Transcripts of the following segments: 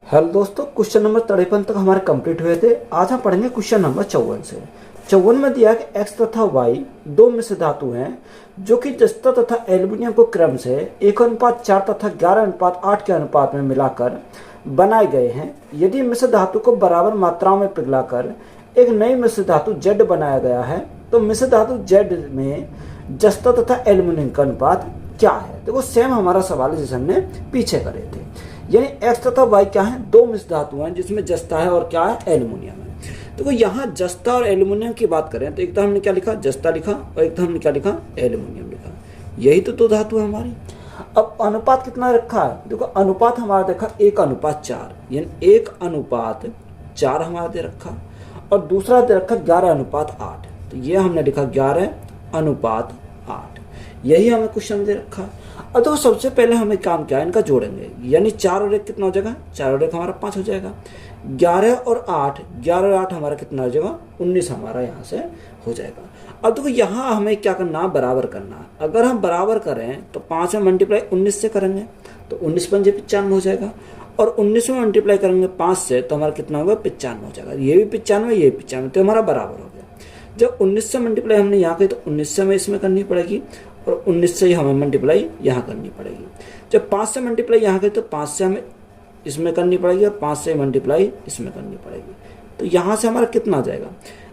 Hello दोस्तों, question number 53 तक हमारे कंप्लीट हुए थे। आज हम पढ़ेंगे क्वेश्चन नंबर 54 से। 54 में दिया है कि x तथा y दो मिश्र धातु हैं जो कि जस्ता तथा एल्यूमिनियम को क्रम से 1:4 तथा 11:8 के अनुपात में मिलाकर बनाए गए हैं। यदि मिश्र धातु को बराबर मात्राओं में पिघलाकर एक नई मिश्र धातु Z बनाया गया है तो मिश्र धातु Z में जस्ता तथा एल्यूमिनियम का अनुपात क्या है। देखो सेम हमारा सवाल है जैसे हमने पीछे करे थे। यानी x तथा y क्या है, दो मिश्र धातु हैं जिसमें जस्ता है और क्या है, एल्यूमिनियम है। देखो यहाँ जस्ता और एल्यूमिनियम की बात करें तो एक तो हमने क्या लिखा, जस्ता लिखा, और एक तो हमने क्या लिखा, एल्यूमिनियम लिखा। यही तो दो धातु है हमारी। अब अनुपात कितना रखा है, देखो अनुपात हमारा देखा 1:4, यानी 1:4 हमारा दे रखा, और दूसरा दे रखा 11:8। तो ये हमने लिखा 11:8। यही हमें क्वेश्चन दे रखा है। अब तो सबसे पहले हमें काम क्या है, इनका जोड़ेंगे। यानी 4 और 1 कितना हो जाएगा, 4 और 1 हमारा 5 हो जाएगा। 11 और 8 हमारा कितना हो जाएगा, 19 हमारा यहाँ से हो जाएगा। अब देखो यहाँ हमें क्या करना, बराबर करना। अगर हम बराबर करें तो 5 में मल्टीप्लाई 19 से करेंगे तो 19 पंजे 95 हो जाएगा, और 19 में मल्टीप्लाई करेंगे 5 से तो हमारा कितना होगा, 95 हो जाएगा। ये भी 95, ये भी 95, तो हमारा बराबर हो गया। जब 19 से मल्टीप्लाई हमने यहाँ की तो 19 से हमें इसमें करनी पड़ेगी, और 19 से ही हमें मल्टीप्लाई यहाँ करनी पड़ेगी। जब 5 से मल्टीप्लाई यहाँ करें तो 5 से हमें इसमें करनी पड़ेगी, और 5 से मल्टीप्लाई इसमें करनी पड़ेगी। तो यहाँ से हमारा कितना आ जाएगा,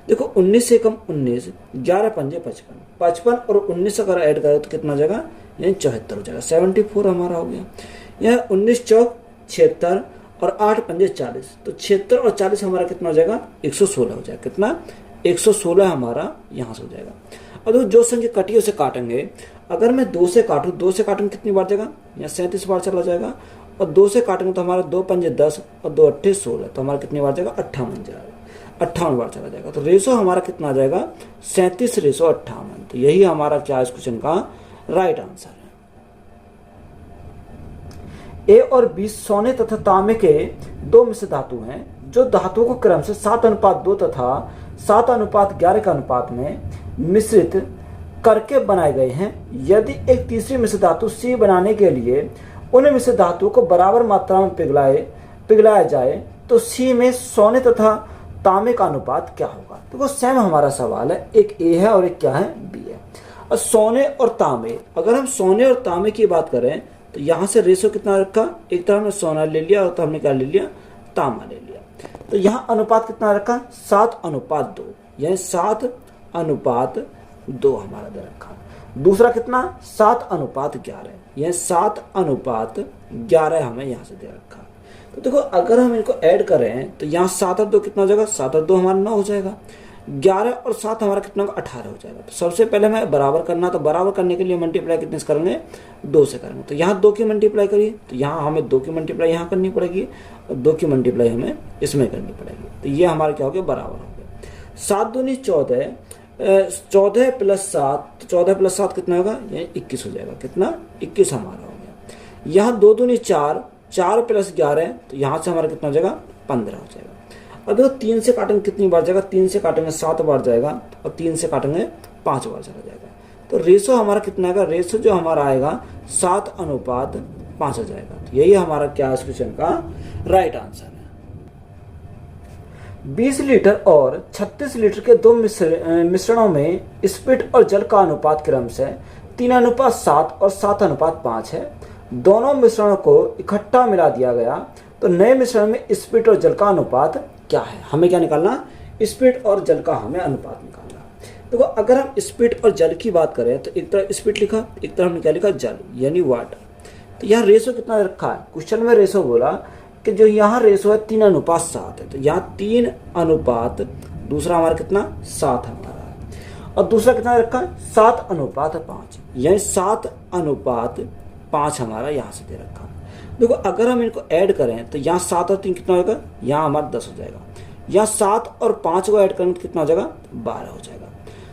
देखो 19 से कम 19, 11 पंजे 55, 55 और 19 अगर ऐड करें तो कितना आ जाएगा, यानी 74 हो जाएगा। 74 हमारा हो गया। यह 19 चौक 76 और 8 पंजे 40, तो 76 और 40 हमारा कितना हो जाएगा, 116 हो जाएगा। कितना, 116 हमारा यहाँ से हो जाएगा। और जो संख्या कटी है उसे काटेंगे। अगर मैं 2 से काटूँ, 2 से काटूंगे कितनी बार जाएगा, यहाँ 37 बार चला जाएगा, और 2 से काटेंगे तो हमारा 2 पंजे 10 और 2 अट्ठे 16, तो हमारा कितनी बार जाएगा, 58 जाएगा, 58 बार चला जाएगा। तो रेशो हमारा कितना आ जाएगा, 37:58। तो यही हमारा क्या इस क्वेश्चन का राइट आंसर है। ए और बी सोने तथा तांबे के दो मिश्र धातु हैं जो धातुओं को क्रम से 7:2 तथा 7:11 के अनुपात में मिश्रित करके बनाए गए हैं। यदि एक तीसरी मिश्र धातु सी बनाने के लिए उन मिश्र धातुओं को बराबर मात्रा में पिघलाया जाए तो सी में सोने तथा तांबे का अनुपात क्या होगा। तो सेम हमारा सवाल है, एक ए है और एक क्या है, बी है। और सोने और तांबे, अगर हम सोने और तांबे की बात करें तो यहाँ से रेशो कितना रखा, एक तरफ हमने सोना ले लिया और तो हमने क्या ले लिया, तांबा ले लिया। तो यहाँ अनुपात कितना रखा, 7:2, यानी 7:2 हमारा दे रखा। दूसरा कितना, 7:11, यह 7:11 हमें यहाँ से दे रखा। तो देखो अगर हम इनको ऐड करें तो यहाँ 7 और 2 कितना हो जाएगा, 7 और 2 हमारा 9 हो जाएगा। 11 और 7 हमारा कितना होगा, 18 हो जाएगा। तो सबसे पहले हमें बराबर करना, तो बराबर करने के लिए मल्टीप्लाई कितने से करेंगे, 2 से करेंगे। तो यहाँ 2 की मल्टीप्लाई करिए तो यहाँ हमें 2 की मल्टीप्लाई यहाँ करनी पड़ेगी, और 2 की मल्टीप्लाई हमें इसमें करनी पड़ेगी। तो ये हमारा क्या हो गया, बराबर हो गया। 7 दूनी 14, 14 प्लस 7, 14 प्लस 7 कितना होगा, यानी 21 हो जाएगा। कितना, 21 हमारा हो गया। यहाँ 2 दूनी 4, 4 प्लस 11, तो यहाँ से हमारा कितना हो जाएगा, 15 हो जाएगा। अब देखो 3 से काटेंगे कितनी बार जाएगा, 3 से काटेंगे 7 बार जाएगा, और 3 से काटेंगे 5 बार चला जाएगा। तो रेशो हमारा कितना आएगा, रेशो जो हमारा आएगा 7:5 हो जाएगा। तो यही हमारा क्या इस क्वेश्चन का राइट आंसर है। 20 लीटर और 36 लीटर के दो मिश्रणों में स्पिरिट और जल का अनुपात क्रम से 3:7 और 7:5 है। दोनों मिश्रणों को इकट्ठा मिला दिया गया तो नए मिश्रण में स्पिरिट और जल का अनुपात क्या है। हमें क्या निकालना, स्पिरिट और जल का हमें अनुपात निकालना। देखो अगर हम स्पिरिट और जल की बात करें तो एक तरफ स्पिरिट लिखा, एक तरफ हमने क्या लिखा, जल यानी वाटर। तो यहाँ रेशो कितना रखा है, क्वेश्चन में रेशो बोला कि जो यहाँ रेशो है 3:7 है, तो यहाँ 3 दूसरा हमारा कितना, 7 हमारा है, और दूसरा कितना रखा है, 7:5, यानी 7:5 हमारा यहाँ से दे रखा। देखो अगर हम इनको ऐड करें तो यहाँ 7 और 3 कितना होगा, यहाँ हमारा 10 हो जाएगा। यहाँ 7 और 5 को ऐड करेंगे तो कितना हो जाएगा, 12 हो जाएगा।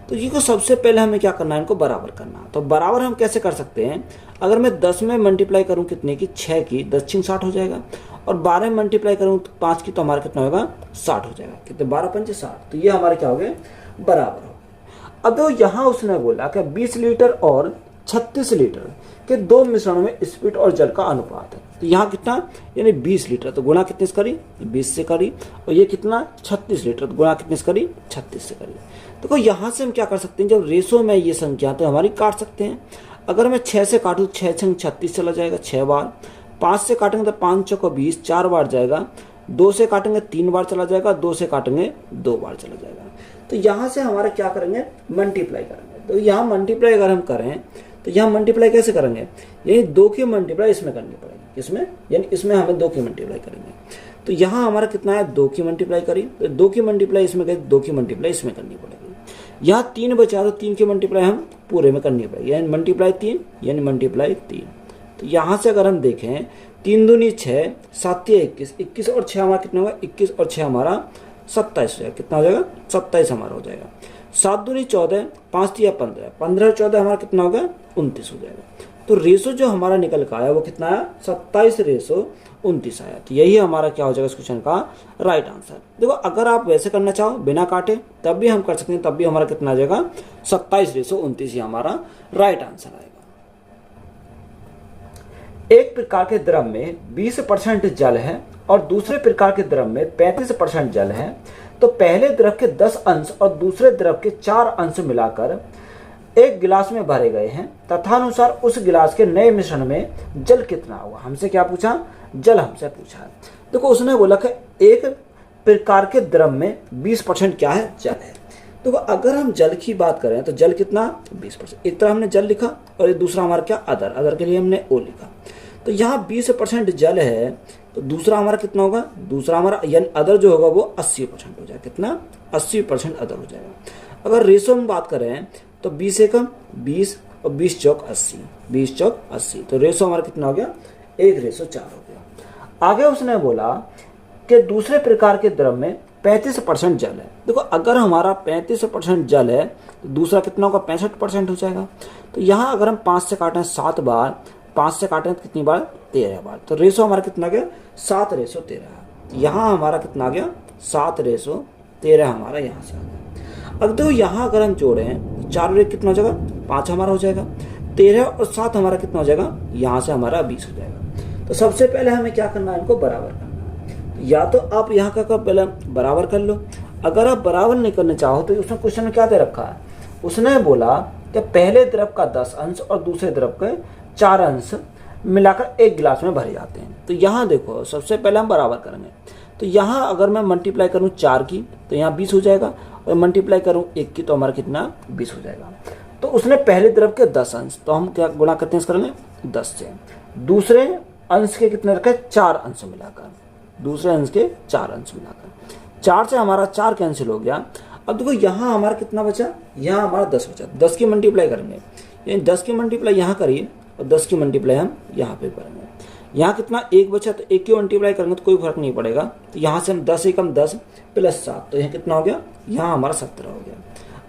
तो ये को सबसे पहले हमें क्या करना है, इनको बराबर करना। तो बराबर हम कैसे कर सकते हैं, अगर मैं 10 में मल्टीप्लाई करूँ कितने की, 6 की, 10 6 60 हो जाएगा, और 12 में मल्टीप्लाई करूँ तो 5 की, तो हमारा कितना होगा, 60 हो जाएगा। कितने, 12 पंजे 60। तो ये हमारे क्या हो गए, बराबर हो गए। अब तो यहाँ उसने बोला कि 20 लीटर और 36 लीटर के दो मिश्रणों में स्पिरिट और जल का अनुपात है। तो यहाँ कितना, यानी 20 लीटर, तो गुणा कितने से करी, 20 से करी। और ये कितना 36 लीटर, तो गुणा कितने से करी, 36 से करी। देखो यहाँ से हम क्या कर सकते हैं, जब रेशो में ये संख्या तो हमारी काट सकते हैं। अगर मैं 6 से काटूँ, 6 छंग 36 चला जाएगा 6 बार। 5 से काटेंगे तो 5 चौको 20 4 बार जाएगा। 2 से काटेंगे 3 बार चला जाएगा। 2 से काटेंगे 2 बार चला जाएगा। तो यहाँ से हमारा क्या करेंगे, मल्टीप्लाई करेंगे। तो यहाँ मल्टीप्लाई अगर हम करें तो यहाँ मल्टीप्लाई कैसे करेंगे, यानी 2 की मल्टीप्लाई इसमें करनी पड़ेगी। इसमें यानी इसमें हमें 2 की मल्टीप्लाई करेंगे। तो यहाँ हमारा कितना है, 2 की मल्टीप्लाई करी, तो 2 की मल्टीप्लाई इसमें करी, 2 की मल्टीप्लाई इसमें करनी पड़ेगी। यहाँ 3 बचा तो 3 की मल्टीप्लाई हम पूरे में करनी पड़ेगी, यानी मल्टीप्लाई 3 यानी मल्टीप्लाई 3। तो यहाँ से अगर हम देखें 3 दूनी 6, 7 या 21, 21 और 6 हमारा कितना होगा, 21 और 6 हमारा 27 हो जाएगा। कितना हो जाएगा, 27 हमारा हो जाएगा। 7 दूनी 14, 5 या 15, 15 और 14 हमारा कितना होगा, 29 हो जाएगा। तो रेशो जो हमारा निकल का आया वो कितना आया, 27:29 आया। तो यही हमारा क्या हो जाएगा इस क्वेश्चन का राइट आंसर। देखो अगर आप वैसे करना चाहो बिना काटे तब भी हम कर सकते हैं, तब भी हमारा कितना आ जाएगा, 27:29 ही हमारा राइट आंसर आएगा। एक प्रकार के द्रव में 20% जल है और दूसरे प्रकार के द्रव में 35% जल है, तो पहले द्रव के 10 अंश और दूसरे द्रव के 4 अंश मिलाकर एक गिलास में भरे गए हैं, तथानुसार उस गिलास के नए मिश्रण में जल कितना होगा। हमसे क्या पूछा, जल हमसे पूछा है। देखो उसने बोला कि एक प्रकार के द्रव में 20% क्या है, जल है। तो अगर हम जल की बात करें तो जल कितना, 20%। एक तरफ हमने जल लिखा और एक दूसरा हमारा क्या, अदर, अदर के लिए हमने ओ लिखा। तो यहाँ 20% जल है, तो दूसरा हमारा कितना होगा, दूसरा हमारा यानी अदर जो होगा वो 80% हो जाएगा। कितना, 80% अदर हो जाएगा। अगर रेशो में बात करें तो 20 एकम 20 और 20 चौक 80, 20 चौक 80, तो रेशो हमारा कितना हो गया, 1:4 हो गया। आगे उसने बोला कि दूसरे प्रकार के द्रव में 35% जल है। देखो अगर हमारा 35% जल है तो दूसरा कितना होगा, 65% हो जाएगा। तो यहाँ अगर हम 5 से काटें 7 बार, 5 से काटें तो कितनी बार, 13 बार, तो रेशो हमारा कितना गया, 7:13। यहाँ हमारा कितना आ गया, 7:13 हमारा यहाँ से आ गया। अब देखो यहाँ अगर हम जोड़ें 4 और 1 कितना हो जाएगा, 5 हमारा हो जाएगा। 13 और 7 हमारा कितना हो जाएगा, यहाँ से हमारा 20 हो जाएगा। तो सबसे पहले हमें क्या करना है, इनको बराबर करना। या तो आप यहाँ का पहले बराबर कर लो। अगर आप बराबर नहीं करना चाहो तो उसने क्वेश्चन में क्या दे रखा है, उसने बोला कि पहले द्रव का 10 अंश और दूसरे द्रव के 4 अंश मिलाकर एक गिलास में भरे जाते हैं। तो यहाँ देखो सबसे पहले हम बराबर करेंगे। तो यहाँ अगर मैं मल्टीप्लाई करूँ 4 की तो यहाँ 20 हो जाएगा, और मल्टीप्लाई करूँ 1 की तो हमारा कितना 20 हो जाएगा। तो उसने पहले द्रव के 10 अंश, तो हम क्या गुणा करते हैं करेंगे 10 से। दूसरे अंश के कितने रखे, 4 अंश मिलाकर, दूसरे अंश के 4 अंश मिलाकर। 4 से हमारा 4 कैंसिल हो गया। अब देखो यहाँ हमारा कितना बचा, यहाँ हमारा 10 बचा। 10 की मल्टीप्लाई करेंगे, यानी 10 की मल्टीप्लाई यहाँ करिए और 10 की मल्टीप्लाई हम यहाँ पे करेंगे। यहाँ कितना 1 बचा, तो 1 की मल्टीप्लाई करेंगे तो कोई फर्क नहीं पड़ेगा। तो यहाँ से हम 10 एकम 10 प्लस 7, तो यहाँ कितना हो गया, यहाँ हमारा 17 हो गया।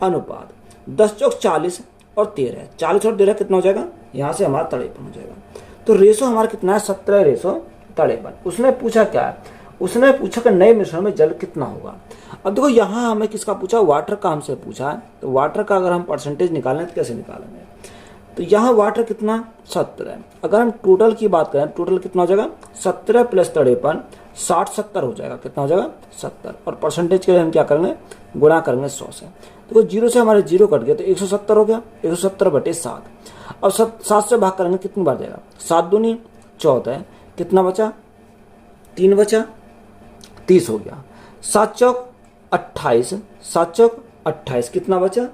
अनुपात 10 चौक 40 और 13, 40 और 13 कितना हो जाएगा, यहाँ से हमारा 53 हो जाएगा। तो रेशो हमारा कितना है, 17:53। उसने पूछा क्या है, उसने पूछा कि नए मिश्रण में जल कितना होगा। अब देखो यहाँ हमें किसका पूछा, वाटर का हमसे पूछा है। तो वाटर का अगर हम परसेंटेज निकालें तो कैसे निकालेंगे, तो यहाँ वाटर कितना 17। अगर हम टोटल की बात करें, टोटल कितना हो जाएगा, 17 प्लस 53, 60-70 हो जाएगा। कितना हो जाएगा, 70। और परसेंटेज के लिए हम क्या करेंगे, गुणा करेंगे 100 से। देखो 0 से हमारे 0 कट गया तो 170 हो गया, 170/7। और 7 से भाग करेंगे कितनी बार जाएगा, 7 दूनी 14, कितना बचा, 3 बचा, 30 हो गया। 7 चौक 28, 7 चौक 28, कितना बचा,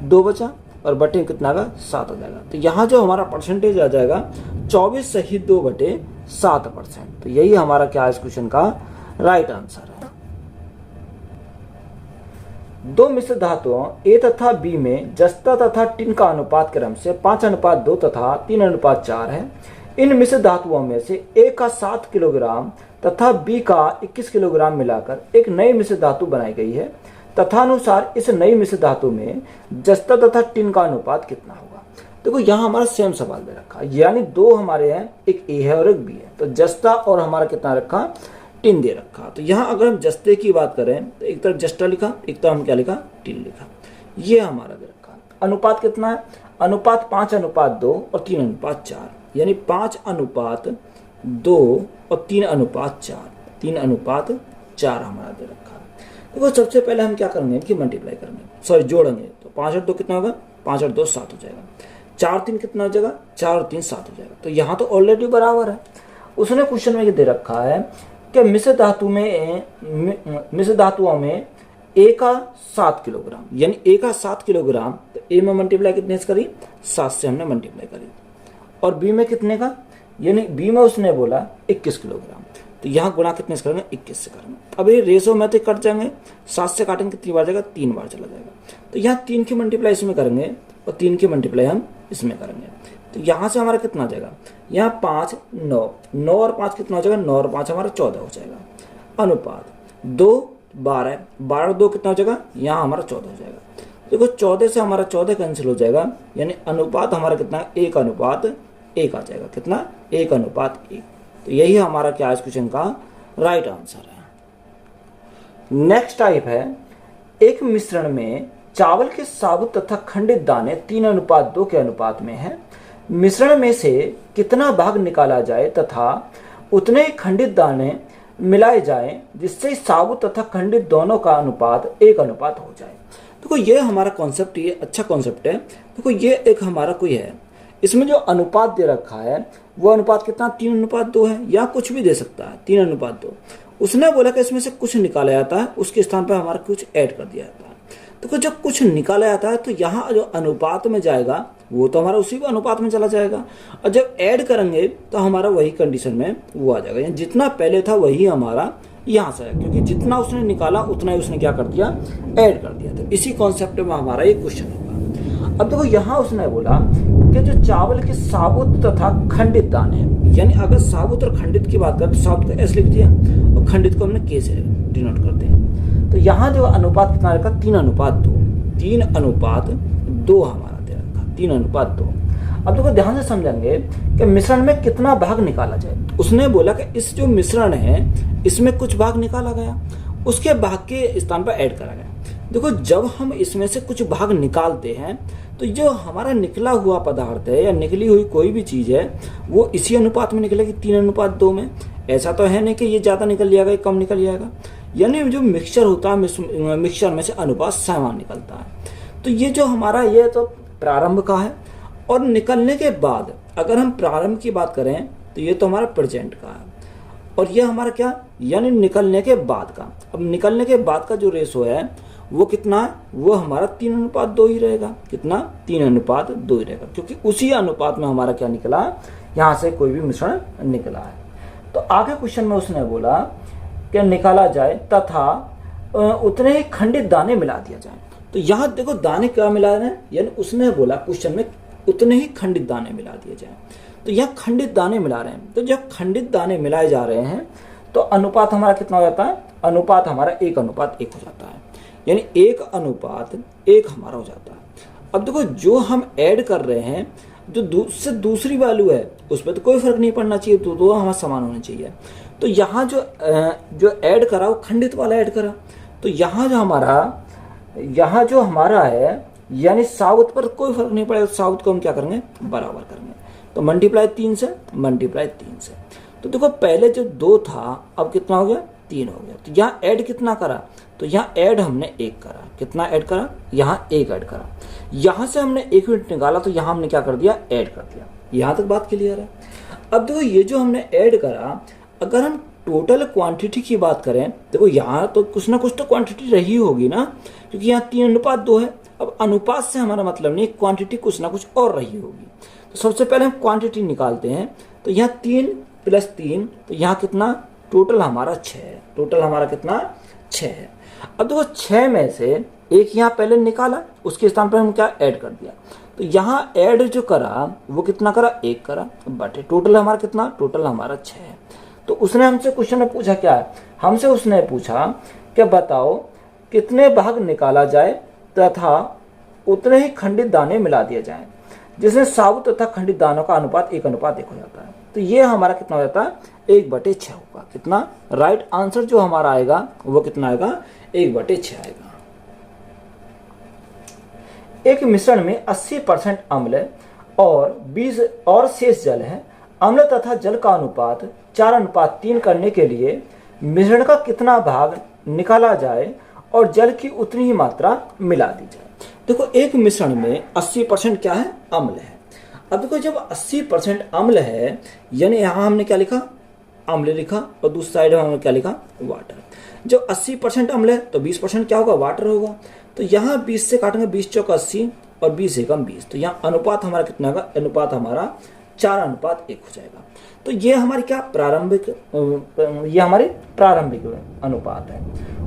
2 बचा, और बटे कितना का 7 हो जाएगा। तो यहाँ जो हमारा परसेंटेज आ जाएगा 24:2/7%। तो यही हमारा क्या है इस क्वेश्चन का राइट आंसर है। दो मिश्र धातुओं ए तथा बी में जस्ता तथा टिन का अनुपात क्रम से 5:2 तथा 3:4 है। इन मिश्र धातुओं में से ए का 7 किलोग्राम तथा बी का 21 किलोग्राम मिलाकर एक नई मिश्र धातु बनाई गई है, तथानुसार इस नई मिश्र धातु में जस्ता तथा टिन का अनुपात कितना होगा। देखो यहाँ हमारा सेम सवाल दे रखा है, यानी 2 हमारे हैं, एक ए है और एक बी है। तो जस्ता और हमारा कितना रखा, टिन दे रखा। तो यहाँ अगर हम जस्ते की बात करें तो एक तरफ जस्ता लिखा, एक तरफ हम क्या लिखा, टिन लिखा। ये हमारा दे रखा। अनुपात कितना है, अनुपात 5:2 और 3:4, यानी 5:2 2 और 3:4, 3:4 हमारा दे रखा है। देखो सबसे पहले हम क्या करेंगे, इनकी मल्टीप्लाई करेंगे, सॉरी जोड़ेंगे। तो 5 और 2 कितना होगा, 5 और 2 7 हो जाएगा। 4 3 कितना हो जाएगा, 4 और 3 7 हो जाएगा। तो यहाँ तो ऑलरेडी बराबर है। उसने क्वेश्चन में ये दे रखा है कि मिश्र धातुओं में ए का 7 किलोग्राम, यानी ए का 7 किलोग्राम। तो ए में मल्टीप्लाई कितने से करी, 7 से हमने मल्टीप्लाई करी। और बी में कितने का, यानी बी में उसने बोला 21 किलोग्राम। तो यहाँ गुणा कितने से करेंगे, 21 से करेंगे। अब ये रेशो में तो कट जाएंगे, 7 से काटेंगे कितनी बार जाएगा, 3 बार चला जाएगा। तो यहाँ 3 की मल्टीप्लाई इसमें करेंगे और 3 की मल्टीप्लाई हम इसमें करेंगे। तो यहाँ से हमारा कितना आ जाएगा, यहाँ 5 9, 9 और 5 कितना हो जाएगा, 9 और 5 हमारा 14 हो जाएगा। अनुपात 2 12, 12 और 2 कितना हो जाएगा, यहाँ हमारा 14 हो जाएगा। देखो 14 से हमारा 14 कैंसिल हो जाएगा, यानी अनुपात हमारा कितना, 1:1 आ जाएगा। कितना, 1:1। तो यही हमारा क्या इस क्वेश्चन का राइट आंसर है। नेक्स्ट टाइप है, एक मिश्रण में चावल के साबुत तथा खंडित दाने 3:2 के अनुपात में है। मिश्रण में से कितना भाग निकाला जाए तथा उतने ही खंडित दाने मिलाए जाए जिससे साबुत तथा खंडित दोनों का अनुपात 1:1 हो जाए। देखो ये हमारा कॉन्सेप्ट, ये अच्छा कॉन्सेप्ट है। देखो ये एक हमारा कोई है, इसमें जो अनुपात दे रखा है वो अनुपात कितना, 3:2 है, या कुछ भी दे सकता है 3:2। उसने बोला कि इसमें से कुछ निकाला जाता है, उसके स्थान पर हमारा कुछ ऐड कर दिया जाता है। देखो जब कुछ निकाला जाता है तो यहाँ जो अनुपात में जाएगा वो तो हमारा उसी अनुपात में चला जाएगा, और जब ऐड करेंगे तो हमारा वही कंडीशन में वो आ जाएगा, यानी जितना पहले था वही हमारा यहाँ से है, क्योंकि जितना उसने निकाला उतना ही उसने क्या कर दिया, ऐड कर दिया। तो इसी कॉन्सेप्ट में हमारा ये क्वेश्चन होगा। अब देखो यहाँ उसने बोला कि जो चावल के साबुत तथा खंडित दाने, यानी अगर साबुत और खंडित की बात करें तो साबुत को एस लिख दिया और खंडित को हमने के से डिनोट करते हैं। तो यहाँ जो अनुपात कितना रखा, 3:2, 3:2 हमारा दे रखा, 3:2। अब देखो ध्यान से समझेंगे कि मिश्रण में कितना भाग निकाला जाए। उसने बोला कि इस जो मिश्रण है इसमें कुछ भाग निकाला गया, उसके भाग के स्थान पर ऐड करा गया। देखो जब हम इसमें से कुछ भाग निकालते हैं तो जो हमारा निकला हुआ पदार्थ है या निकली हुई कोई भी चीज है वो इसी अनुपात में निकलेगी, 3:2 में। ऐसा तो है नहीं कि ये ज्यादा निकल जाएगा, कम निकल जाएगा। यानी जो मिक्सचर होता है, मिक्सचर में से अनुपात समान निकलता है। तो ये जो हमारा ये तो प्रारंभ का है, और निकलने के बाद अगर हम प्रारंभ की बात करें तो ये तो हमारा प्रेजेंट का है, और ये हमारा क्या, यानी निकलने के बाद का। अब निकलने के बाद का जो रेशो है वो कितना है, वो हमारा 3:2 ही रहेगा। कितना, 3:2 ही रहेगा, क्योंकि उसी अनुपात में हमारा क्या निकला, यहाँ से कोई भी मिश्रण निकला है। तो आगे क्वेश्चन में उसने बोला कि निकाला जाए तथा उतने ही खंडित दाने मिला दिया जाए। तो यहाँ देखो दाने क्या मिला रहे हैं, यानी उसने बोला क्वेश्चन में उतने ही खंडित दाने मिला दिए जाए। तो यहाँ खंडित दाने मिला रहे हैं, तो जब खंडित दाने मिलाए जा रहे हैं तो अनुपात हमारा कितना हो जाता है, अनुपात हमारा 1:1 हो जाता है, यानी 1:1 हमारा हो जाता है। अब देखो जो हम ऐड कर रहे हैं, जो दूसरी वैल्यू है उस पर तो कोई फर्क नहीं पड़ना चाहिए, तो दो हमारा समान होना चाहिए। तो यहाँ जो ऐड करा वो खंडित वाला ऐड करा। तो यहाँ जो हमारा है यानी साबुत पर कोई फर्क नहीं पड़ेगा, साबुत को हम क्या करेंगे, बराबर करेंगे। तो मल्टीप्लाई 3 से। तो देखो पहले जो 2 था अब कितना हो गया, 3 हो गया। तो यहाँ ऐड कितना करा, तो यहाँ ऐड हमने 1 करा। कितना ऐड करा, यहाँ 1 ऐड करा। यहाँ से हमने 1 यूनिट निकाला तो यहाँ हमने क्या कर दिया, ऐड कर दिया। यहाँ तक बात क्लियर है। अब देखो ये जो हमने ऐड करा, अगर हम टोटल क्वांटिटी की बात करें, देखो यहाँ तो कुछ ना कुछ तो क्वांटिटी रही होगी ना, क्योंकि यहाँ 3:2 है। अब अनुपात से हमारा मतलब नहीं, क्वांटिटी कुछ ना कुछ और रही होगी। तो सबसे पहले हम क्वांटिटी निकालते हैं। तो यहाँ 3 + 3, तो यहाँ कितना, टोटल हमारा 6 है। टोटल हमारा कितना, 6 है। अब देखो 6 में से 1 यहाँ पहले निकाला, उसके स्थान पर हम क्या ऐड कर दिया। तो यहाँ ऐड जो करा वो कितना करा, 1 करा, बटे टोटल हमारा कितना, टोटल हमारा 6 है। तो उसने हमसे क्वेश्चन में पूछा क्या है, हमसे उसने पूछा कि बताओ कितने भाग निकाला जाए तथा उतने ही खंडित दाने मिला दिए जाएं, जिसमें साबुत तथा खंडित दानों का अनुपात 1:1 हो जाता है। तो ये हमारा कितना हो जाता है, 1/6 होगा। कितना, राइट आंसर जो हमारा आएगा वो कितना आएगा, 1/6 आएगा। एक मिश्रण में 80% अम्ल और 20 और शेष जल है। अम्ल तथा जल का अनुपात 4:3 करने के लिए मिश्रण का कितना भाग निकाला जाए और जल की उतनी ही मात्रा मिला दी जाए। देखो एक मिश्रण में 80% क्या है, अम्ल है। अब देखो जब 80% अम्ल है, यानी यहां हमने क्या लिखा, अम्ल लिखा, और दूसरी साइड में हमने क्या लिखा, वाटर। जब 80% अम्ल है तो 20% क्या होगा, वाटर होगा। तो यहाँ 20 से काटेंगे, 20 चौका 80 और 20 एकम 20, तो यहाँ अनुपात हमारा कितना होगा, अनुपात हमारा 4:1 हो जाएगा। तो ये हमारी क्या प्रारंभिक, ये हमारे प्रारंभिक अनुपात है।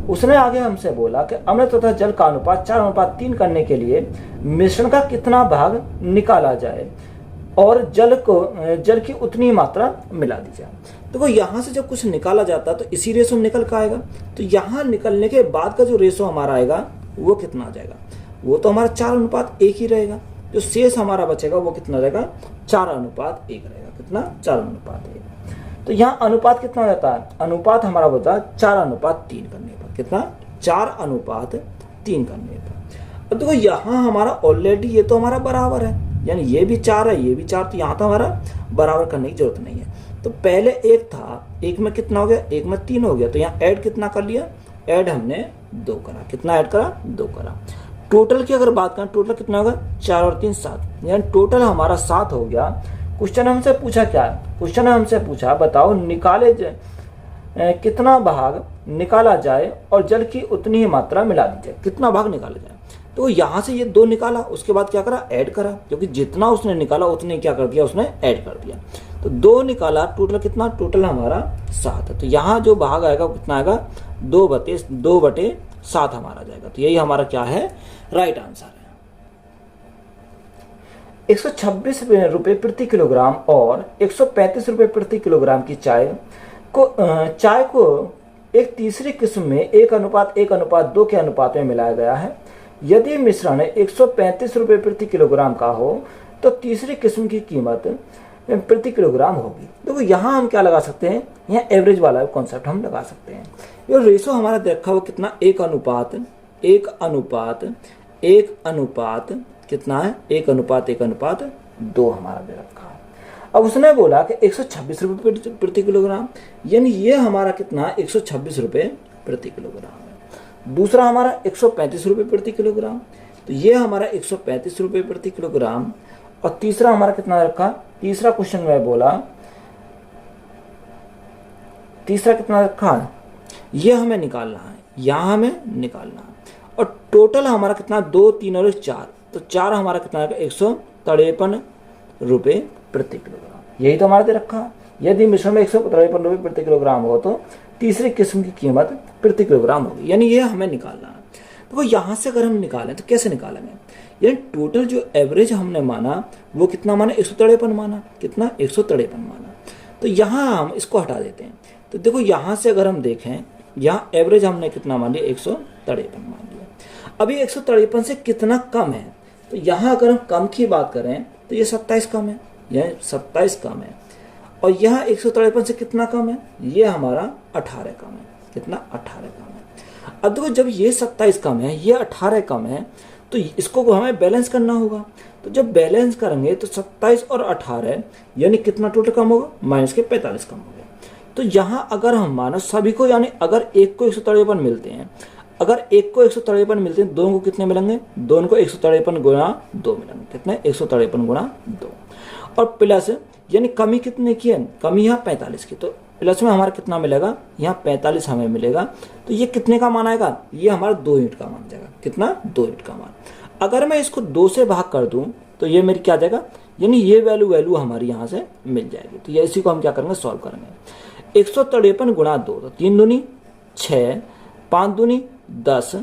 उसने आगे हमसे बोला कि अम्ल तथा जल का अनुपात 4:3 करने के लिए मिश्रण का कितना भाग निकाला जाए और जल की उतनी मात्रा मिला दी जाए। देखो यहाँ से जब कुछ निकाला जाता है तो इसी रेशो में निकल कर आएगा। तो यहाँ निकलने के बाद का जो रेशो हमारा आएगा वो कितना आ जाएगा, वो तो हमारा 4:1 ही रहेगा। जो शेष हमारा बचेगा वो कितना रहेगा, 4:1 रहेगा। कितना, 4:1। तो यहाँ अनुपात कितना हो जाता है, अनुपात हमारा होता है 4:3 करने पर। कितना, 4:3 करने पर। अब देखो यहाँ हमारा ऑलरेडी ये तो हमारा बराबर है, यानी ये भी 4 है, ये भी 4, तो यहाँ तो हमारा बराबर करने की जरूरत नहीं है। तो पहले 1 था, 1 में कितना हो गया, 1 में 3 हो गया। तो यहाँ ऐड कितना कर लिया, ऐड हमने 2 करा। कितना ऐड करा, 2 करा। टोटल की अगर बात करें, टोटल कितना होगा, 4 और 3 7, यानी टोटल हमारा 7 हो गया। क्वेश्चन हमसे पूछा क्या है, क्वेश्चन हमसे पूछा बताओ निकाले कितना भाग निकाला जाए और जल की उतनी ही मात्रा मिला दी जाए। कितना भाग निकाला जाए, तो यहाँ से ये 2 निकाला, उसके बाद क्या करा, ऐड करा, क्योंकि जितना उसने निकाला उतने क्या कर दिया, उसने ऐड कर दिया। तो 2 निकाला, टोटल कितना, टोटल हमारा 7 है। तो यहाँ जो भाग आएगा कितना आएगा, 2/7 हमारा जाएगा। तो यही हमारा क्या है, राइट आंसर है। 126 रुपये प्रति किलोग्राम और 135 रुपये प्रति किलोग्राम की चाय को एक तीसरी किस्म में 1:1:2 के अनुपात में मिलाया गया है। यदि मिश्रण 135 रुपये प्रति किलोग्राम का हो तो तीसरी किस्म की कीमत प्रति किलोग्राम होगी। देखो यहाँ हम क्या लगा सकते हैं, यहाँ एवरेज वाला कॉन्सेप्ट हम लगा सकते हैं। ये रेशो हमारा देखा हुआ कितना, 1:1:1 कितना है, 1:1:2 हमारा दे रखा है। अब उसने बोला कि 126 रुपये प्रति किलोग्राम, यानी ये हमारा कितना, 126 रुपये प्रति किलोग्राम है। दूसरा हमारा 135 रुपये प्रति किलोग्राम, तो ये हमारा 135 रुपये प्रति किलोग्राम। और तीसरा हमारा कितना रखा, तीसरा क्वेश्चन में बोला, तीसरा कितना रखा, ये हमें निकालना है, यहाँ हमें निकालना है। और टोटल हमारा कितना, 2, 3 और 4, तो 4 हमारा कितना है, 153 रुपये प्रति किलोग्राम। यही तो हमारा दे रखा। यदि मिश्रण में 153 रुपये प्रति किलोग्राम हो तो तीसरी किस्म की कीमत प्रति किलोग्राम होगी, यानी ये हमें निकालना है। देखो यहाँ से अगर हम निकालें तो कैसे निकालेंगे, यानी टोटल जो एवरेज हमने माना वो कितना माना, 153 माना। कितना, 153 माना। तो यहाँ हम इसको हटा देते हैं। तो देखो यहाँ से अगर हम देखें, यहाँ एवरेज हमने कितना मान लिया, 153 मान लिया। अभी 153 से कितना कम है, तो यहाँ अगर हम कम की बात करें तो ये 27 कम है, यह 27 कम है। और यहाँ 153 से कितना कम है, ये हमारा 18 कम है। कितना, 18 कम है। अब देखो जब ये 27 कम है, ये 18 कम है, तो इसको हमें बैलेंस करना होगा। तो जब बैलेंस करेंगे तो 27 और 18 यानी कितना टोटल कम होगा, -45 कम होगा। तो यहाँ अगर हम मानो सभी को, यानी अगर एक को 153 मिलते हैं, अगर एक को 153 मिलते हैं, दोनों को कितने मिलेंगे, दोनों को 153 गुणा 2 मिलेंगे। कितने, 153 गुणा 2। और प्लस यानी कमी कितने की है, कमी यहाँ 45 की, तो प्लस में हमारा कितना मिलेगा, यहाँ 45 हमें मिलेगा। तो ये कितने का मान आएगा, ये हमारा 2 यूनिट का मान जाएगा। कितना, 2 यूनिट का मान। अगर मैं इसको 2 से भाग कर दूं तो ये मेरी क्या जाएगा, यानी ये वैल्यू हमारी यहाँ से मिल जाएगी। तो ये इसी को हम क्या करेंगे, सॉल्व करेंगे। 153 गुणा 2, तो 3 दूनी 6, 5 दूनी 10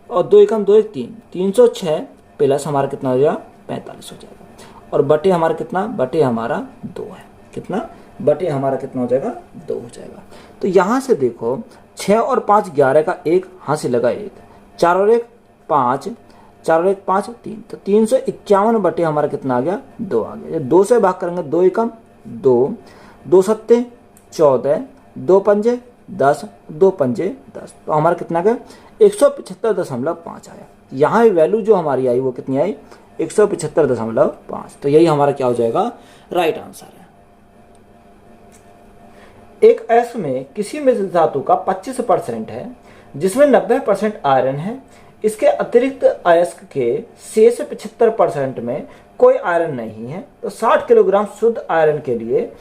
और 2 एकम 2 1 3, 306 प्लस हमारा कितना हो जाएगा, 45 हो जाएगा। और बटे हमारा कितना, बटे हमारा 2 है। कितना, बटे हमारा कितना हो जाएगा, 2 हो जाएगा। तो यहाँ से देखो 6 और 5 11 का 1 हाँ से लगा 1, 4 और 1 5, 4 और 1 5 3, तो 351 बटे हमारा कितना आ गया, 2 आ गया। 2 से भाग करेंगे, 2 एकम 2, 2 सत्ते 14, 2 पंजे 10, 2 पंजे 10, तो हमारा कितना गया, 175.5 आया। यहाँ वैल्यू जो हमारी आई वो कितनी आई, 175.5। तो यही हमारा क्या हो जाएगा, राइट आंसर है। एक अयस्क में किसी मिश्र धातु का 25% है जिसमें 90% आयरन है। इसके अतिरिक्त अयस्क के शेष 75% में कोई आयरन नहीं है। तो 60 किलोग्राम शुद्ध आयरन के लिए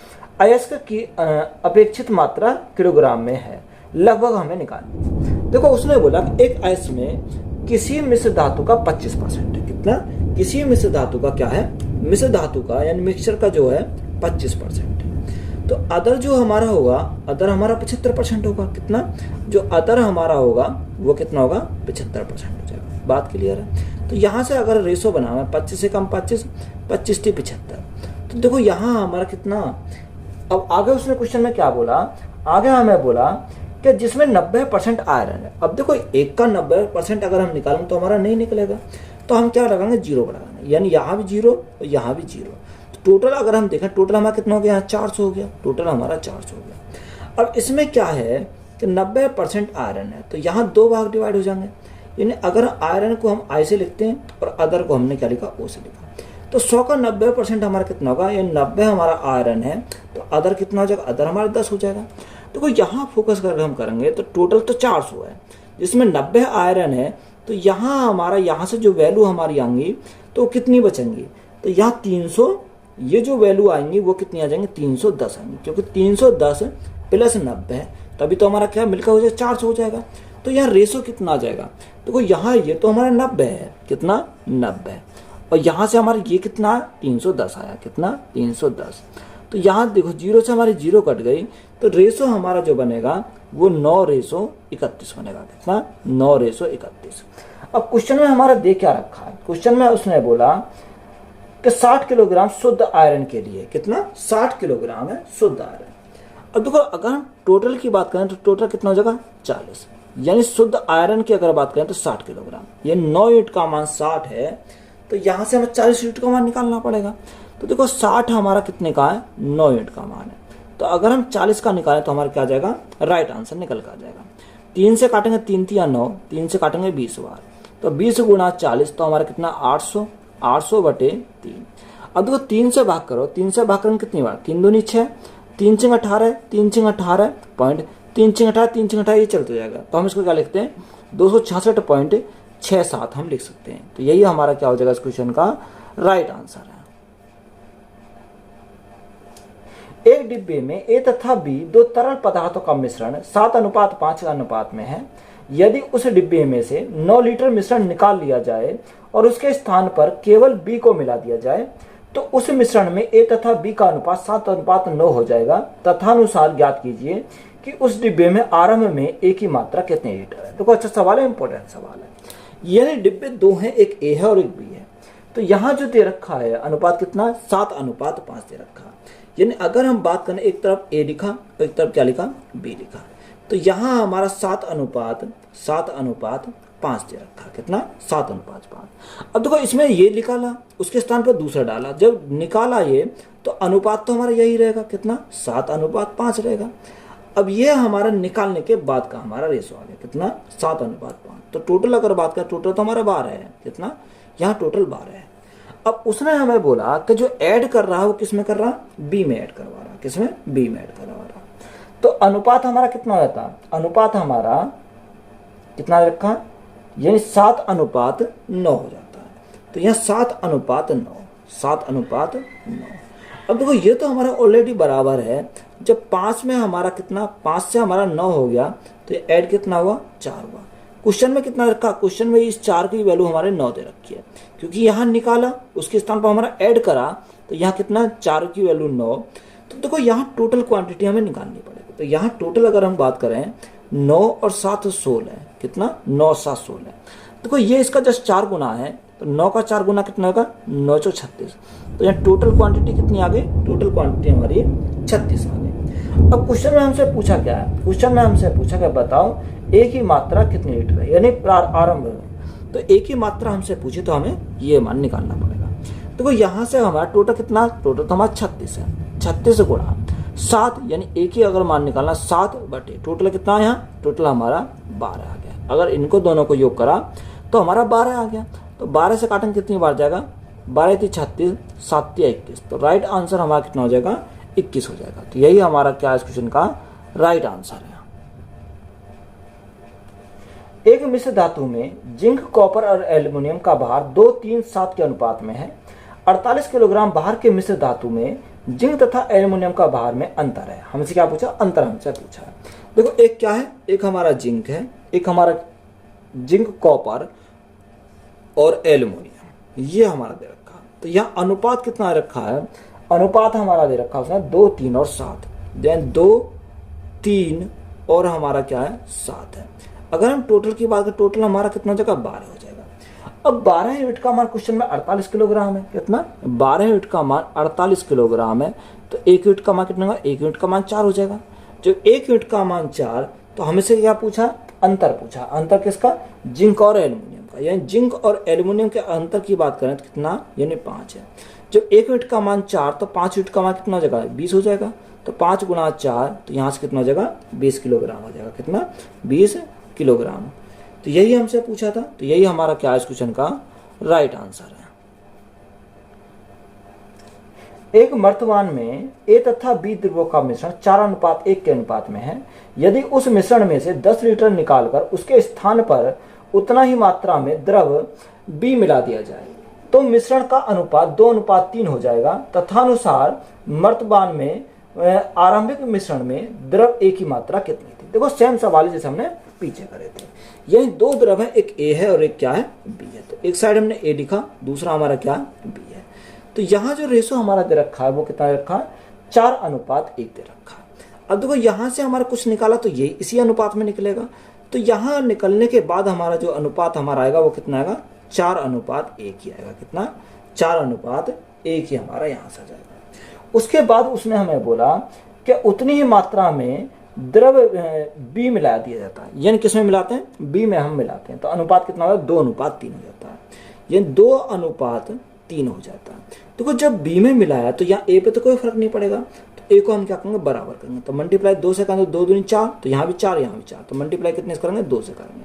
अयस्क की अपेक्षित मात्रा किलोग्राम में है, लगभग हमें निकालनी। देखो उसने बोला कि एक अयस्क में किसी मिश्र धातु का 25% है। कितना? किसी मिश्र धातु का क्या है? मिश्र धातु का यानी मिक्सचर का जो है 25% है। तो अदर जो हमारा होगा, अदर हमारा 75% होगा। कितना? जो अदर हमारा होगा वो कितना होगा? 75% हो जाएगा। बात क्लियर है? तो यहाँ से अगर रेशो बनाना है 25 से कम 25, 25 से 75, तो देखो यहाँ हमारा कितना। अब आगे उसने क्वेश्चन में क्या बोला? आगे हमें बोला कि जिसमें 90% आयरन है। अब देखो एक का 90% अगर हम निकालें तो हमारा नहीं निकलेगा, तो हम क्या लगाएंगे? जीरो लगाएंगे, यानी यहाँ भी जीरो और यहाँ भी जीरो। तो टोटल अगर हम देखें, टोटल हमारा कितना हो गया? 400 हो गया। टोटल हमारा 400 हो गया। अब इसमें क्या है कि 90% आयरन है, तो यहाँ 2 भाग डिवाइड हो जाएंगे। यानी अगर आयरन को हम आई से लिखते हैं और अदर को हमने क्या लिखा? ओ से लिखा। तो 100 का 90% हमारा कितना होगा? ये 90 हमारा आयरन है, तो अदर कितना हो जाएगा? अदर हमारा 10 हो जाएगा। देखो यहाँ फोकस करके हम करेंगे तो टोटल तो 400 है, जिसमें 90 आयरन है। तो यहाँ हमारा, यहाँ से जो वैल्यू हमारी आएंगी तो कितनी बचेंगी? तो यहाँ 300, ये जो वैल्यू आएंगी वो कितनी आ जाएंगी? 310 आएंगी, क्योंकि 310 प्लस 90 है, तभी तो हमारा क्या मिलकर हो जाएगा? 400 हो जाएगा। तो यहाँ रेशो कितना आ जाएगा? देखो यहाँ ये तो हमारा 90 है। कितना? 90। और यहाँ से हमारा ये कितना? 310 आया। कितना? 310। तो यहाँ देखो जीरो से हमारी जीरो कट गई, तो रेशो हमारा जो बनेगा वो 9:31 बनेगा। कितना? 9:31। अब क्वेश्चन में हमारा दे क्या रखा है? क्वेश्चन में उसने बोला कि 60 किलोग्राम शुद्ध आयरन के लिए कितना? 60 किलोग्राम है शुद्ध आयरन। अब देखो अगर हम टोटल की बात करें तो टोटल कितना हो जाएगा? 40। यानी शुद्ध आयरन की अगर बात करें तो 60 किलोग्राम, ये 9 यूनिट का मान 60 है, तो यहाँ से हमें 40 यूनिट का मान निकालना पड़ेगा। तो देखो 60 हमारा कितने का है? 9 यूनिट का मान है। तो अगर हम 40 का निकालें तो हमारा क्या आ जाएगा? राइट आंसर निकल कर आ जाएगा। 3 से काटेंगे 3 3 9, 3 से काटेंगे 20 बार, तो 20 गुणा 40, तो हमारा कितना? 800। 800/3। अब देखो 3 से भाग करो, 3 से भाग करेंगे कितनी बार? 3 दूनी 6, 3 6 18, 3 6 18 पॉइंट, 3 6 18, 3 6 18 ये चलते जाएगा। तो हम इसको क्या लिखते हैं? 266.67 हम लिख सकते हैं। तो यही हमारा क्या हो जाएगा इस क्वेश्चन का राइट आंसर है। एक डिब्बे में ए तथा बी दो तरल पदार्थों का मिश्रण 7:5 के अनुपात में है। यदि उस डिब्बे में से 9 लीटर मिश्रण निकाल लिया जाए और उसके स्थान पर केवल बी को मिला दिया जाए, तो उस मिश्रण में ए तथा बी का अनुपात 7:9 हो जाएगा। तथानुसार ज्ञात कीजिए कि उस डिब्बे में आरंभ में ए की मात्रा कितने लीटर है। देखो अच्छा सवाल है, इंपॉर्टेंट सवाल है। यानी डिब्बे 2 हैं, एक ए है और एक बी है। तो यहाँ जो दे रखा है अनुपात कितना? 7:5 दे रखा। यानी अगर हम बात करें, एक तरफ ए लिखा और एक तरफ क्या लिखा? बी लिखा। तो यहाँ हमारा 7:5 दे रखा। कितना? 7:5। अब देखो इसमें ये निकाला, उसके स्थान पर दूसरा डाला, जब निकाला ये तो अनुपात तो हमारा यही रहेगा। कितना? 7:5 रहेगा। अब ये हमारा निकालने के बाद का हमारा रेशो आ गया। कितना? 7:5। तो टोटल अगर बात करें, टोटल तो हमारा 12 है। कितना? यहाँ टोटल 12 है। अब उसने हमें बोला कि जो ऐड कर रहा है वो किस में कर रहा? बी में ऐड करवा रहा। किसमें? बी में ऐड करवा रहा। तो अनुपात हमारा कितना रहता? अनुपात हमारा कितना रखा? यानी 7:9 हो जाता है। तो यहाँ 7:9, 7:9। अब देखो ये तो हमारा ऑलरेडी बराबर है। जब 5 में हमारा कितना? 5 से हमारा 9 हो गया, तो ये ऐड कितना हुआ? 4 हुआ। क्वेश्चन में कितना रखा? क्वेश्चन में इस 4 की वैल्यू हमारे 9 दे रखी है, क्योंकि यहाँ निकाला उसके स्थान पर हमारा ऐड करा, तो यहाँ कितना? 4 की वैल्यू 9। तो देखो यहाँ टोटल क्वांटिटी हमें निकालनी पड़ेगी। तो यहाँ टोटल अगर हम बात करें 9 और 7 16 है। कितना? 9 7 16। देखो ये इसका जस्ट 4 गुना है, तो 9 का 4 गुना कितना होगा? 9 × 36। तो यहाँ टोटल क्वांटिटी कितनी आ गई? टोटल क्वांटिटी हमारी 36 आ गई। अब क्वेश्चन में हमसे पूछा क्या है? क्वेश्चन में हमसे पूछा क्या? बताओ ए की मात्रा कितनी लीटर है, यानी आरंभ में। तो ए की मात्रा हमसे पूछी तो हमें ये मान निकालना पड़ेगा। देखो यहाँ से हमारा टोटल कितना? टोटल तो हमारा 36 है। 36 गुणा 7, यानी ए की अगर मान निकालना 7/, टोटल कितना है? यहाँ टोटल हमारा 12 आ गया। अगर इनको दोनों को योग करा तो हमारा 12 आ गया। तो 12 से काटेंगे कितनी बार जाएगा? 12 × 36, 7 × 21। तो राइट आंसर हमारा कितना हो जाएगा? 21 हो जाएगा। तो यही हमारा क्या है इस क्वेश्चन का राइट आंसर है। एक मिश्र धातु में जिंक, कॉपर और एल्युमिनियम का भार 2, 3, 7 के अनुपात में है। 48 किलोग्राम भार के मिश्र धातु में जिंक तथा एल्युमिनियम का भार में अंतर है। हमसे क्या पूछा? अंतर हमसे पूछा है। देखो एक क्या है, एक हमारा जिंक है, एक हमारा जिंक, कॉपर और एल्युमिनियम, ये हमारा दे रखा है। तो यहाँ अनुपात कितना रखा है? अनुपात हमारा दे रखा है उसने 2, 3 और 7। देन 2, 3 और हमारा क्या है 7 है। अगर हम टोटल की बात करें, टोटल हमारा कितना हो जाएगा? 12 हो जाएगा। अब 12 यूनिट का मान क्वेश्चन में 48 किलोग्राम है। कितना? 12 यूनिट का मान 48 किलोग्राम है। तो 1 यूनिट का मान कितना होगा? 1 यूनिट का मान 4 हो जाएगा। जब 1 यूनिट का मान 4, तो हमें से क्या पूछा? अंतर पूछा। अंतर किसका? जिंक और एल्युमिनियम का। यानी जिंक और एल्युमिनियम के अंतर की बात करें तो कितना? यानी 5 है। जब 1 यूनिट का मान 4, तो 5 यूनिट का मान कितना हो जाएगा? 20 हो जाएगा। तो 5 गुना 4, तो यहाँ से कितना हो जाएगा? 20 किलोग्राम हो जाएगा। कितना? 20 किलोग्राम। तो यही हमसे पूछा था। तो यही हमारा क्या है इस क्वेश्चन का राइट आंसर है। एक मर्तबान में ए तथा बी द्रव्यों का मिश्रण 4:1 के अनुपात में है। यदि उस मिश्रण में से 10 लीटर निकालकर उसके स्थान पर उतना ही मात्रा में द्रव बी मिला दिया जाए, तो मिश्रण का अनुपात 2:3 हो जाएगा। तथानुसार मर्तबान में आरंभिक मिश्रण में द्रव ए की मात्रा कितनी थी? देखो सेम सवाल जैसे हमने पीछे करे थे। यही 2 द्रव है, एक ए है और एक क्या है? बी है। तो एक साइड हमने ए लिखा, दूसरा हमारा क्या? बी है। तो यहाँ जो रेशो हमारा दे रखा है वो कितना दे रखा है? 4:1 दे रखा है। अब देखो यहाँ से हमारा कुछ निकाला तो ये इसी अनुपात में निकलेगा। तो यहाँ निकलने के बाद हमारा जो अनुपात हमारा आएगा वो कितना आएगा? 4:1 ही आएगा। कितना? 4:1 ही हमारा यहाँ से आ जाएगा। उसके बाद उसने हमें बोला कि उतनी ही मात्रा में द्रव बी मिला दिया जाता है। यानी किस में मिलाते हैं? बी में हम मिलाते हैं। तो अनुपात कितना होगा? 2:3 हो जाता है। यानी 2:3 हो जाता है। देखो जब बी में मिलाया तो यहाँ ए पे तो कोई फर्क नहीं पड़ेगा। तो ए को हम क्या करेंगे? बराबर करेंगे। तो मल्टीप्लाई 2 से करेंगे, 2 दूनी 4, तो यहाँ भी 4, यहाँ भी 4। तो मल्टीप्लाई कितने से करेंगे? 2 से करेंगे।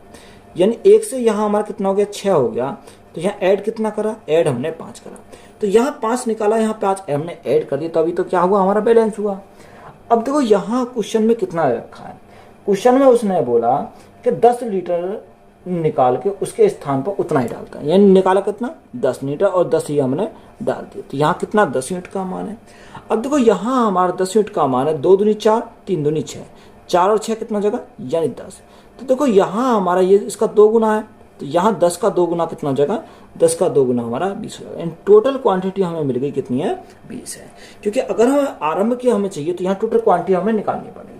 यानी 1 से यहाँ हमारा कितना हो गया? 6 हो गया। तो यहाँ ऐड कितना करा? ऐड हमने 5 करा। तो यहाँ 5 निकाला, यहाँ 5 हमने ऐड कर दिया, तो अभी तो क्या हुआ? हमारा बैलेंस हुआ। अब देखो यहाँ क्वेश्चन में कितना रखा है? क्वेश्चन में उसने बोला कि 10 लीटर निकाल के उसके स्थान पर उतना ही डालता है। यानी निकाला कितना? 10 लीटर और 10 ही हमने डाल दिया। तो यहाँ कितना? 10 यूनिट का मान है। अब देखो यहाँ हमारा 10 यूनिट का मान है। 2 दूनी 4, 3 दूनी 6, 4 और 6 कितना हो जाएगा? यानी 10। तो देखो यहाँ हमारा ये इसका 2 गुना है। तो यहाँ 10 का 2 गुना कितना हो जाएगा? 10 का 2 गुना हमारा 20 हो जाएगा। इन टोटल क्वांटिटी हमें मिल गई कितनी है? 20 है। क्योंकि अगर हमें आरंभ की हमें चाहिए तो यहाँ टोटल क्वांटिटी हमें निकालनी पड़ेगी।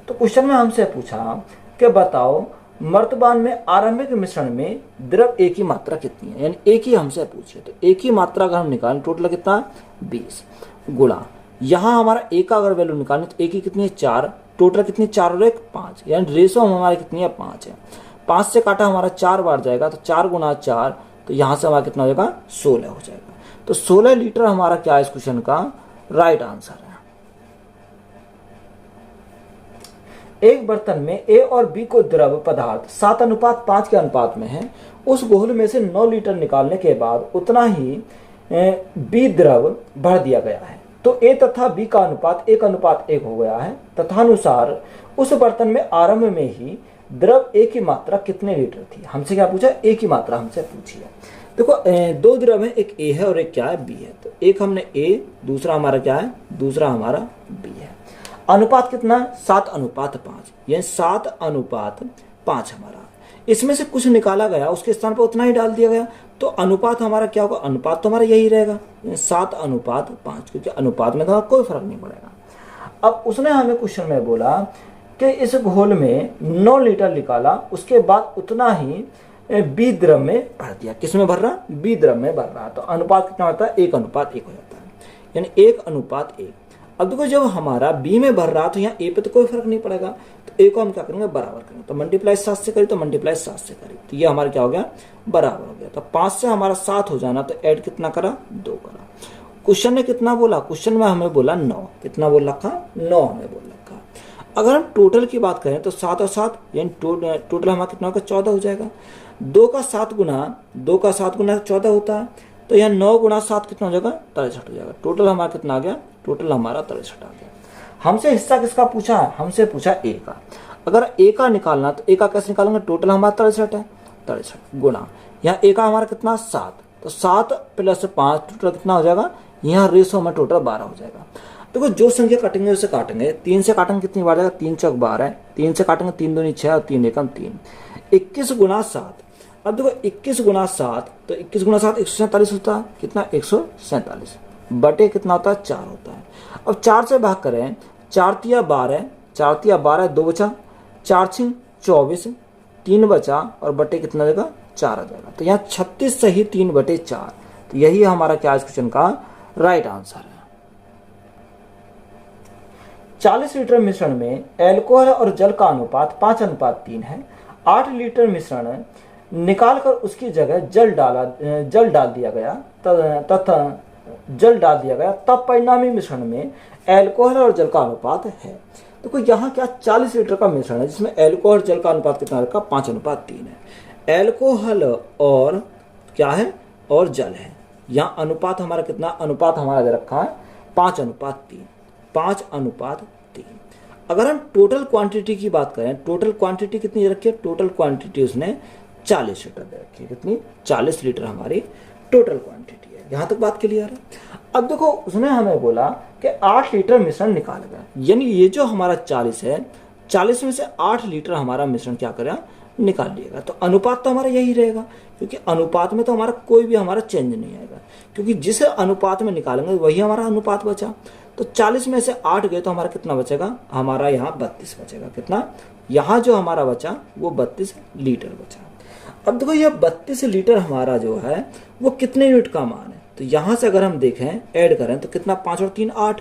तो क्वेश्चन में हमसे पूछा कि बताओ मर्तबान में आरंभिक मिश्रण में द्रव ए की मात्रा कितनी है? यानी ए की हमसे पूछे। तो ए की मात्रा अगर हम निकालें, टोटल कितना? 20 गुणा यहाँ हमारा ए का अगर वैल्यू निकालें तो ए की कितनी है? 4। टोटल कितनी? 4 और 1 5। यानी रेशो हमारी कितनी है? 5 है। 5 से काटा हमारा 4 बार जाएगा। तो 4 गुना 4, तो यहाँ से हमारा कितना हो जाएगा? 16 हो जाएगा। तो 16 लीटर हमारा क्या है इस क्वेश्चन का राइट आंसर है। एक बर्तन में ए और बी को द्रव पदार्थ 7:5 के अनुपात में है। उस घोल में से 9 लीटर निकालने के बाद उतना ही बी द्रव भर दिया गया है। तो ए तथा बी का अनुपात 1:1 हो गया है। तथानुसार उस बर्तन में आरंभ में ही द्रव ए की मात्रा कितने लीटर थी? हमसे क्या पूछा? ए की मात्रा हमसे पूछी है। देखो 2 द्रव है, एक ए है और एक क्या है? बी है। तो एक हमने ए, दूसरा हमारा क्या है? दूसरा हमारा बी है। अनुपात कितना? 7:5। यानी 7:5 हमारा। इसमें से कुछ निकाला गया, उसके स्थान पर उतना ही डाल दिया गया। तो अनुपात हमारा क्या होगा? अनुपात तो हमारा यही रहेगा 7:5, क्योंकि अनुपात में तो कोई फर्क नहीं पड़ेगा। अब उसने हमें क्वेश्चन में बोला कि इस घोल में 9 लीटर निकाला, उसके बाद उतना ही बी द्रव में भर दिया। किस में भर रहा? बी द्रव में भर रहा। तो अनुपात कितना होता है? 1:1 हो जाता है। यानी 1:1। अब देखो जब हमारा बी में भर रहा तो यहाँ ए पे तो कोई फर्क नहीं पड़ेगा। तो ए को हम क्या करेंगे? बराबर करेंगे। तो मल्टीप्लाई 7 से करी, तो मल्टीप्लाई 7 से करी, तो ये हमारा क्या हो गया? बराबर हो गया। तो 5 से हमारा 7 हो जाना। तो ऐड कितना करा? 2 करा। क्वेश्चन ने कितना बोला? क्वेश्चन में हमें बोला 9। कितना बोल रखा? 9 हमें बोल रखा। अगर हम टोटल की बात करें तो 7 और 7 यानी टोटल हमारा कितना होगा? 14 हो जाएगा। 2 का 7 गुना 14 होता है। तो यहाँ 9 गुणा 7 कितना हो जाएगा, 63 हो जाएगा। टोटल हमारा कितना आ गया, टोटल हमारा 63 आ गया। हमसे हिस्सा किसका पूछा है, हमसे पूछा ए का। अगर ए का निकालना तो ए का कैसे निकालेंगे, टोटल हमारा 63 है, 63 गुणा यहाँ ए का हमारा कितना 7, तो 7 + 5 टोटल कितना हो जाएगा, यहाँ रेशो में टोटल 12 हो जाएगा। देखो जो संख्या काटेंगे उसे काटेंगे, 3 से काटेंगे कितनी बार जाएगा, 3 चौक 12, 3 से काटेंगे 3 दूनी 6 और 3 एकम 3, 21 गुणा 7। अब देखो 21 गुणा 7, तो 21 गुणा 7 147 होता है, कितना 147 बटे कितना होता है 4 होता है। अब 4 से भाग करें, 4 तिया 12, 4 तिया 12, 2 बचा, 4 छिंग 24, 3 बचा और बटे कितना जाएगा 4 आ जाएगा। तो यहाँ 36 सही 3/4। तो यही हमारा क्या इस क्वेश्चन का राइट आंसर है। 40 लीटर मिश्रण में एल्कोहल और जल का अनुपात 5:3 है। 8 लीटर मिश्रण निकालकर उसकी जगह जल डाल दिया गया तथा जल डाल दिया गया, तब परिणामी मिश्रण में एल्कोहल और जल का अनुपात है। देखो यहाँ क्या 40 लीटर का मिश्रण है जिसमें एल्कोहल और जल का अनुपात कितना रखा, 5:3 है। एल्कोहल और क्या है, और जल है। यहाँ अनुपात हमारा कितना, अनुपात हमारा रखा है 5:3, 5:3। अगर हम टोटल क्वांटिटी की बात करें, टोटल क्वांटिटी कितनी रखी है, टोटल क्वांटिटी उसने 40 लीटर दे रखी है। कितनी, 40 लीटर हमारी टोटल क्वांटिटी है। यहाँ तक बात क्लियर है। अब देखो उसने हमें बोला कि 8 लीटर मिश्रण निकाल गया, यानी ये जो हमारा 40 है, 40 में से 8 लीटर हमारा मिश्रण क्या करेगा, निकाल लिएगा। तो अनुपात तो हमारा यही रहेगा, क्योंकि अनुपात में तो हमारा कोई भी हमारा चेंज नहीं आएगा, क्योंकि जिस अनुपात में निकालेंगे वही हमारा अनुपात बचा। तो 40 में से 8 गए तो हमारा कितना बचेगा, हमारा यहाँ 32 बचेगा। कितना, यहाँ जो हमारा बचा वो 32 लीटर बचा। अब देखो ये 32 लीटर हमारा जो है वो कितने यूनिट का मान है, तो यहाँ से अगर हम देखें ऐड करें तो कितना, 5 और 3 8,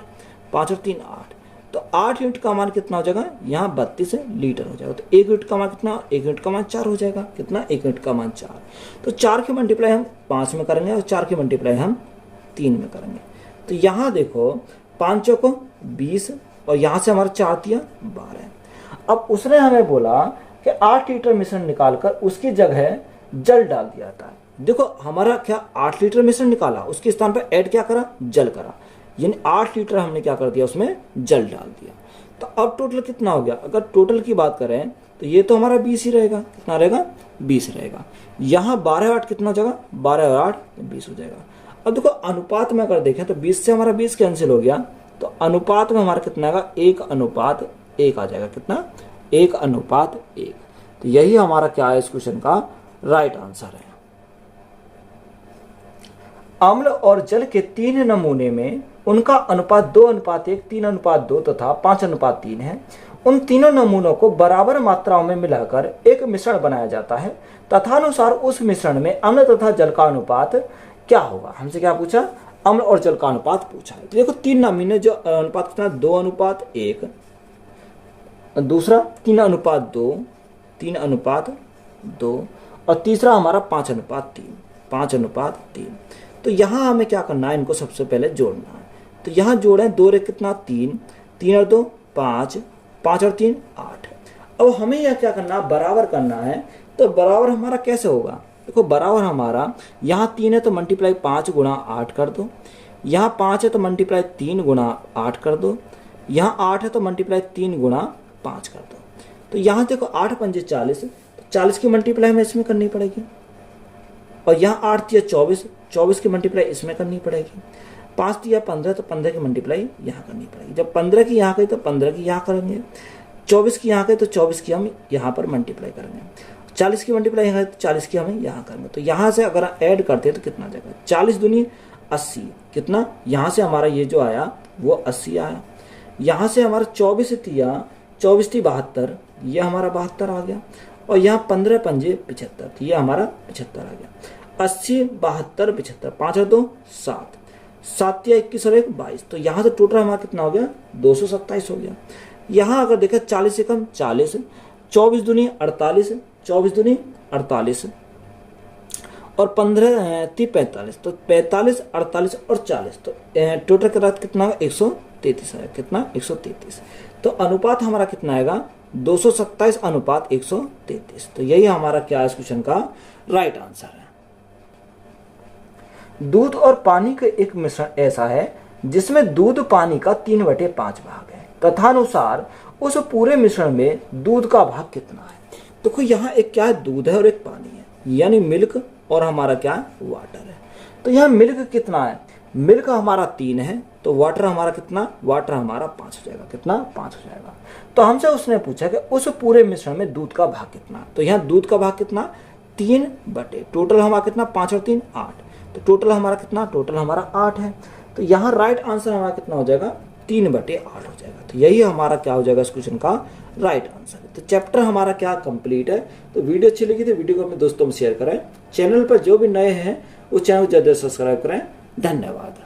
5 और 3 8, तो 8 यूनिट का मान कितना हो जाएगा, यहाँ 32 लीटर हो जाएगा। तो 1 यूनिट का मान कितना, 1 यूनिट का मान 4 हो जाएगा। कितना, 1 यूनिट का मान 4। तो 4 की मल्टीप्लाई हम 5 में करेंगे और 4 की मल्टीप्लाई हम 3 में करेंगे। तो यहाँ देखो 5 चौको 20 और यहाँ से हमारा 4 तिया 12। अब उसने हमें बोला कि 8 लीटर मिश्रण निकालकर उसकी जगह जल डाल दिया था। देखो हमारा क्या 8 लीटर मिश्रण निकाला, उसके स्थान पर ऐड क्या करा, जल करा, यानी 8 लीटर हमने क्या कर दिया, उसमें जल डाल दिया। तो अब टोटल कितना हो गया, अगर टोटल की बात करें तो ये तो हमारा 20 ही रहेगा। कितना रहेगा, 20 रहेगा। यहाँ 12 और 8 कितना हो जाएगा, 12 और 8 20 हो जाएगा। अब देखो अनुपात में अगर देखें तो 20 से हमारा 20 कैंसिल हो गया, तो अनुपात में हमारा कितना आएगा, 1:1 आ जाएगा। कितना, 1:1। तो यही हमारा क्या है इस क्वेश्चन का राइट आंसर है। अम्ल और जल के 3 नमूने में उनका अनुपात 2:1, 3:2 तथा 5:3 है। उन तीनों नमूनों को बराबर मात्राओं में मिलाकर एक मिश्रण बनाया जाता है, तथानुसार उस मिश्रण में अम्ल तथा जल का अनुपात क्या होगा। हमसे क्या पूछा, अम्ल और जल का अनुपात पूछा है। तो देखो 3 नमूने जो अनुपात कितना, 2:1, दूसरा 3:2, 3:2 और तीसरा हमारा 5:3, 5:3। तो यहाँ हमें क्या करना है, इनको सबसे पहले जोड़ना है। तो यहाँ जोड़ें, 2 रे कितना 3, 3 और 2 5, 5 और 3 8। अब हमें यह क्या करना, बराबर करना है। तो बराबर हमारा कैसे होगा, देखो बराबर हमारा यहाँ 3 है तो मल्टीप्लाई 5 गुणा 8 कर दो, यहाँ 5 है तो मल्टीप्लाई 3 गुणा 8 कर दो, यहाँ 8 है तो मल्टीप्लाई 3 गुणा 5 कर दो। तो यहाँ देखो 8 पंजे 40, तो 40 की मल्टीप्लाई हमें इसमें करनी पड़ेगी, और यहाँ 8 तिया 24, 24 की मल्टीप्लाई इसमें करनी पड़ेगी, 5 तिया 15, तो 15 की मल्टीप्लाई यहाँ करनी पड़ेगी। जब 15 की यहाँ कही तो 15 की यहाँ करेंगे, 24 की यहाँ कही तो 24 की हम यहाँ पर मल्टीप्लाई करेंगे, 40 की मल्टीप्लाई यहाँ तो 40 की हमें यहाँ करेंगे। तो यहाँ से अगर ऐड करते हैं तो कितना जाएगा, 40 दूनी 80। कितना, यहाँ से हमारा ये जो आया वो 80 आया। यहाँ से हमारा 24 तिया 24 थी 72, ये हमारा 72 आ गया। और यहाँ 15 पंजे 75, तो ये हमारा 75 आ गया। 80 72 75, 5 और 2 7, 7 या 21 और 1 22। तो यहाँ से टोटल हमारा कितना हो गया, 227 हो गया। यहाँ अगर देखें 40 से कम 40, 24 दूनी 48, 24 दूनी 48 और 15 थी 45, तो 45 48 और 40, तो टोटल का कितना 133 है। कितना, 133। तो अनुपात हमारा कितना आएगा, 227:133। तो यही हमारा क्या है इस क्वेश्चन का राइट आंसर है। दूध और पानी का एक मिश्रण ऐसा है जिसमें दूध पानी का 3/5 भाग है, तथानुसार उस पूरे मिश्रण में दूध का भाग कितना है। देखो यहाँ एक क्या है, दूध है और एक पानी है, यानी मिल्क और हमारा क्या है, वाटर है। तो यहाँ मिल्क कितना है, मिल्क हमारा 3 है, तो वाटर हमारा कितना, वाटर हमारा 5 हो जाएगा। कितना, 5 हो जाएगा। तो हमसे उसने पूछा कि उस पूरे मिश्रण में दूध का भाग कितना। तो यहाँ दूध का भाग कितना, 3 बटे टोटल हमारा कितना, 5 और 3 8। तो टोटल हमारा कितना, टोटल हमारा 8 है। तो यहाँ राइट आंसर हमारा कितना हो जाएगा, 3/8 हो जाएगा। तो यही हमारा क्या हो जाएगा इस क्वेश्चन का राइट आंसर। तो चैप्टर हमारा क्या कंप्लीट है। तो वीडियो अच्छी लगी तो वीडियो को अपने दोस्तों में शेयर करें। चैनल पर जो भी नए हैं उस चैनल को जल्दी सब्सक्राइब करें। धन्यवाद।